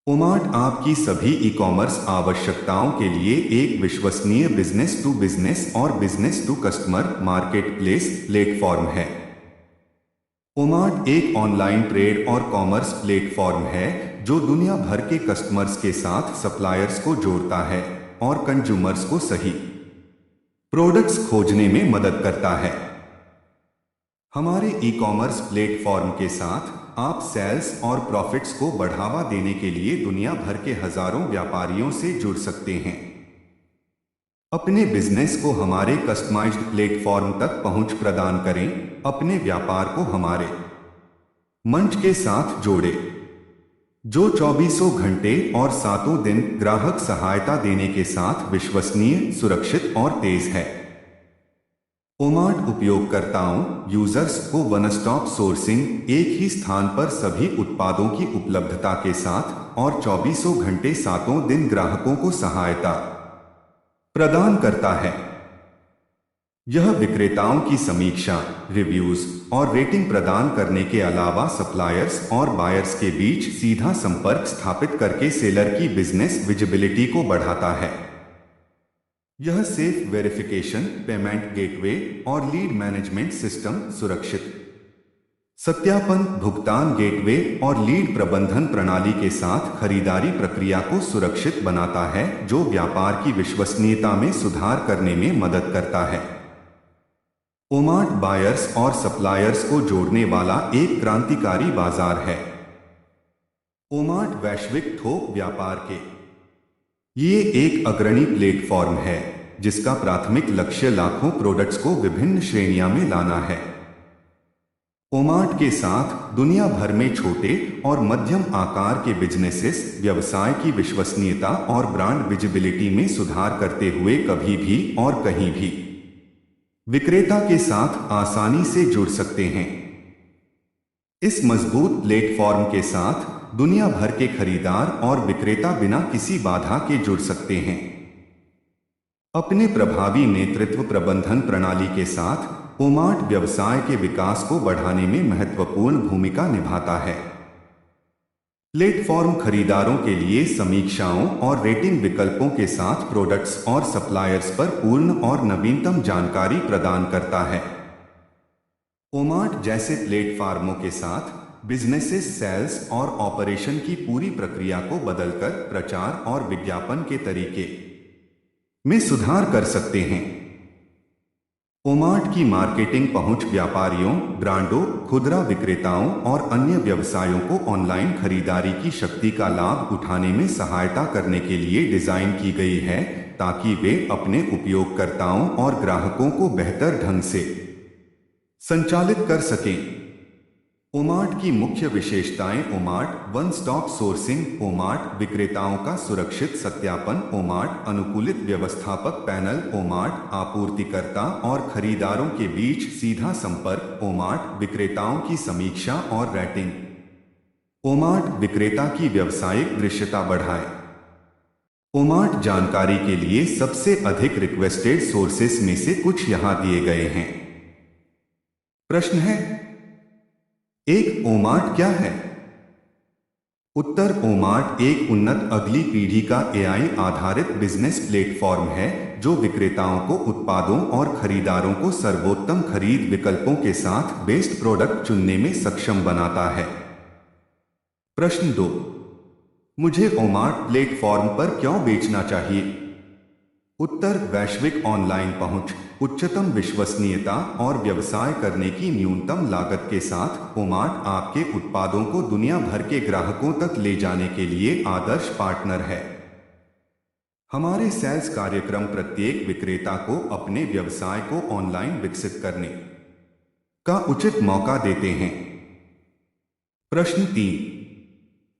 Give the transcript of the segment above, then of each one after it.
ओमाट आपकी सभी e commerce आवश्यकताओं के लिए एक विश्वसनीय बिजनेस टू बिजनेस और business to customer marketplace platform है। ओमाट एक ऑनलाइन ट्रेड और कॉमर्स प्लेटफॉर्म है जो दुनिया भर के कस्टमर्स के साथ सप्लायर्स को जोड़ता है और कंज्यूमर्स को सही प्रोडक्ट्स खोजने में मदद करता है। हमारे ई कॉमर्स प्लेटफॉर्म के साथ आप सेल्स और प्रॉफिट्स को बढ़ावा देने के लिए दुनिया भर के हजारों व्यापारियों से जुड़ सकते हैं। अपने बिजनेस को हमारे कस्टमाइज्ड प्लेटफॉर्म तक पहुंच प्रदान करें। अपने व्यापार को हमारे मंच के साथ जोड़े जो 24 घंटे और सातों दिन ग्राहक सहायता देने के साथ विश्वसनीय, सुरक्षित और तेज है। ओमाट उपयोगकर्ताओं यूजर्स को वन स्टॉप सोर्सिंग, एक ही स्थान पर सभी उत्पादों की उपलब्धता के साथ और 24 घंटे सातों दिन ग्राहकों को सहायता प्रदान करता है। यह विक्रेताओं की समीक्षा, रिव्यूज और रेटिंग प्रदान करने के अलावा सप्लायर्स और बायर्स के बीच सीधा संपर्क स्थापित करके सेलर की बिजनेस विजिबिलिटी को बढ़ाता है। यह सेफ वेरिफिकेशन, पेमेंट गेटवे और लीड मैनेजमेंट सिस्टम, सुरक्षित सत्यापन, भुगतान गेटवे और लीड प्रबंधन प्रणाली के साथ खरीदारी प्रक्रिया को सुरक्षित बनाता है, जो व्यापार की विश्वसनीयता में सुधार करने में मदद करता है। ओमाट बायर्स और सप्लायर्स को जोड़ने वाला एक क्रांतिकारी बाजार है। ओमाट वैश्विक थोक व्यापार के ये एक अग्रणी प्लेटफॉर्म है जिसका प्राथमिक लक्ष्य लाखों प्रोडक्ट्स को विभिन्न श्रेणियों में लाना है। ओमाट के साथ दुनिया भर में छोटे और मध्यम आकार के बिजनेसेस व्यवसाय की विश्वसनीयता और ब्रांड विजिबिलिटी में सुधार करते हुए कभी भी और कहीं भी विक्रेता के साथ आसानी से जुड़ सकते हैं। इस मजबूत प्लेटफॉर्म के साथ दुनिया भर के खरीदार और विक्रेता बिना किसी बाधा के जुड़ सकते हैं। अपने प्रभावी नेतृत्व प्रबंधन प्रणाली के साथ ओमाट व्यवसाय के विकास को बढ़ाने में महत्वपूर्ण भूमिका निभाता है। प्लेटफॉर्म खरीदारों के लिए समीक्षाओं और रेटिंग विकल्पों के साथ प्रोडक्ट्स और सप्लायर्स पर पूर्ण और नवीनतम जानकारी प्रदान करता है। ओमाट जैसे प्लेटफॉर्मों के साथ बिजनेसेस सेल्स और ऑपरेशन की पूरी प्रक्रिया को बदलकर प्रचार और विज्ञापन के तरीके में सुधार कर सकते हैं। ओमाट की मार्केटिंग पहुंच व्यापारियों, ब्रांडों, खुदरा विक्रेताओं और अन्य व्यवसायों को ऑनलाइन खरीदारी की शक्ति का लाभ उठाने में सहायता करने के लिए डिजाइन की गई है, ताकि वे अपने उपयोगकर्ताओं और ग्राहकों को बेहतर ढंग से संचालित कर सकें। ओमाट की मुख्य विशेषताएं: ओमाट वन स्टॉप सोर्सिंग, ओमाट विक्रेताओं का सुरक्षित सत्यापन, ओमाट अनुकूलित व्यवस्थापक पैनल, ओमाट आपूर्तिकर्ता और खरीदारों के बीच सीधा संपर्क, ओमाट विक्रेताओं की समीक्षा और रेटिंग, ओमाट विक्रेता की व्यावसायिक दृश्यता बढ़ाए। ओमाट जानकारी के लिए सबसे अधिक रिक्वेस्टेड सोर्सेस में से कुछ यहां दिए गए हैं। प्रश्न है एक, ओमाट क्या है? उत्तर, ओमाट एक उन्नत अगली पीढ़ी का एआई आधारित बिजनेस प्लेटफॉर्म है जो विक्रेताओं को उत्पादों और खरीदारों को सर्वोत्तम खरीद विकल्पों के साथ बेस्ट प्रोडक्ट चुनने में सक्षम बनाता है। प्रश्न 2, मुझे ओमाट प्लेटफॉर्म पर क्यों बेचना चाहिए? उत्तर, वैश्विक ऑनलाइन पहुंच, उच्चतम विश्वसनीयता और व्यवसाय करने की न्यूनतम लागत के साथ ओमाट आपके उत्पादों को दुनिया भर के ग्राहकों तक ले जाने के लिए आदर्श पार्टनर है। हमारे सेल्स कार्यक्रम प्रत्येक विक्रेता को अपने व्यवसाय को ऑनलाइन विकसित करने का उचित मौका देते हैं। प्रश्न 3,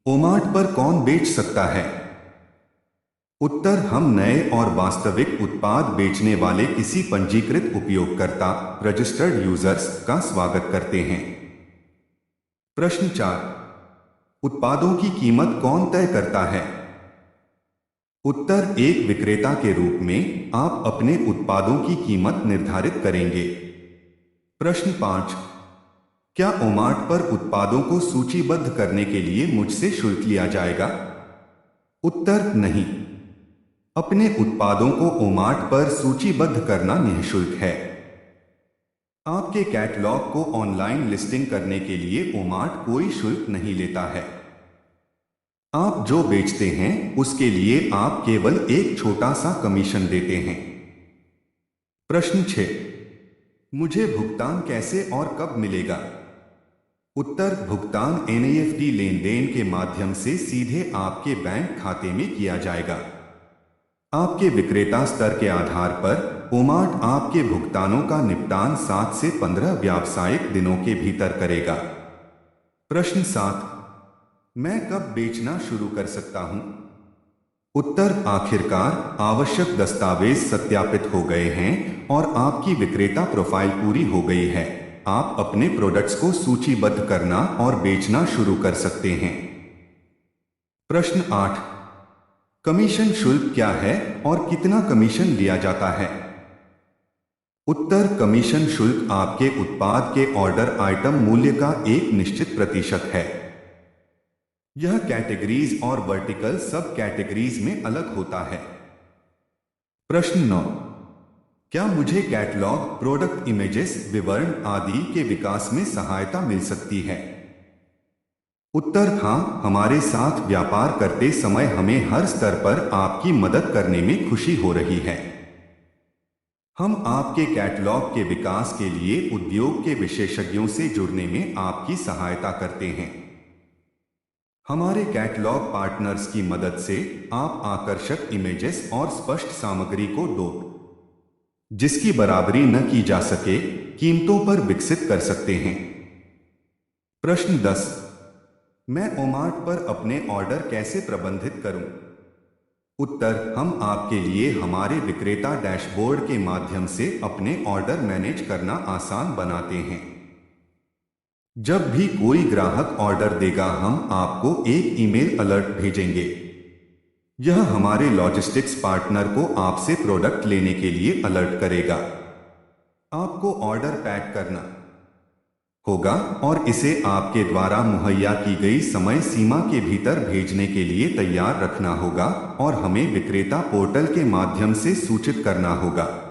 ओमाट पर कौन बेच सकता है? उत्तर, हम नए और वास्तविक उत्पाद बेचने वाले किसी पंजीकृत उपयोगकर्ता रजिस्टर्ड यूजर्स का स्वागत करते हैं। प्रश्न 4, उत्पादों की कीमत कौन तय करता है? उत्तर, एक विक्रेता के रूप में आप अपने उत्पादों की कीमत निर्धारित करेंगे। प्रश्न 5, क्या ओमाट पर उत्पादों को सूचीबद्ध करने के लिए मुझसे शुल्क लिया जाएगा? उत्तर नहीं। अपने उत्पादों को ओमार्ट पर सूचीबद्ध करना निःशुल्क है। आपके कैटलॉग को ऑनलाइन लिस्टिंग करने के लिए ओमार्ट कोई शुल्क नहीं लेता है। आप जो बेचते हैं उसके लिए आप केवल एक छोटा सा कमीशन देते हैं। प्रश्न 6, मुझे भुगतान कैसे और कब मिलेगा? उत्तर, भुगतान एनईएफटी लेन देन के माध्यम से सीधे आपके बैंक खाते में किया जाएगा। आपके विक्रेता स्तर के आधार पर ओमार्ट आपके भुगतानों का निपटान 7 से 15 व्यावसायिक दिनों के भीतर करेगा। प्रश्न 7, मैं कब बेचना शुरू कर सकता हूं? उत्तर, आखिरकार आवश्यक दस्तावेज सत्यापित हो गए हैं और आपकी विक्रेता प्रोफाइल पूरी हो गई है। आप अपने प्रोडक्ट्स को सूचीबद्ध करना और बेचना शुरू कर सकते हैं। प्रश्न 8, कमीशन शुल्क क्या है और कितना कमीशन लिया जाता है? उत्तर, कमीशन शुल्क आपके उत्पाद के ऑर्डर आइटम मूल्य का एक निश्चित प्रतिशत है। यह कैटेगरीज और वर्टिकल सब कैटेगरीज में अलग होता है। प्रश्न 9, क्या मुझे कैटलॉग, प्रोडक्ट इमेजेस, विवरण आदि के विकास में सहायता मिल सकती है? उत्तर, हाँ, हमारे साथ व्यापार करते समय हमें हर स्तर पर आपकी मदद करने में खुशी हो रही है। हम आपके कैटलॉग के विकास के लिए उद्योग के विशेषज्ञों से जुड़ने में आपकी सहायता करते हैं। हमारे कैटलॉग पार्टनर्स की मदद से आप आकर्षक इमेजेस और स्पष्ट सामग्री को दो जिसकी बराबरी न की जा सके कीमतों पर विकसित कर सकते हैं। प्रश्न 10, मैं ओमार्ट पर अपने ऑर्डर कैसे प्रबंधित करूं? उत्तर, हम आपके लिए हमारे विक्रेता डैशबोर्ड के माध्यम से अपने ऑर्डर मैनेज करना आसान बनाते हैं। जब भी कोई ग्राहक ऑर्डर देगा हम आपको एक ईमेल अलर्ट भेजेंगे। यह हमारे लॉजिस्टिक्स पार्टनर को आपसे प्रोडक्ट लेने के लिए अलर्ट करेगा। आपको ऑर्डर पैक करना होगा और इसे आपके द्वारा मुहैया की गई समय सीमा के भीतर भेजने के लिए तैयार रखना होगा और हमें विक्रेता पोर्टल के माध्यम से सूचित करना होगा।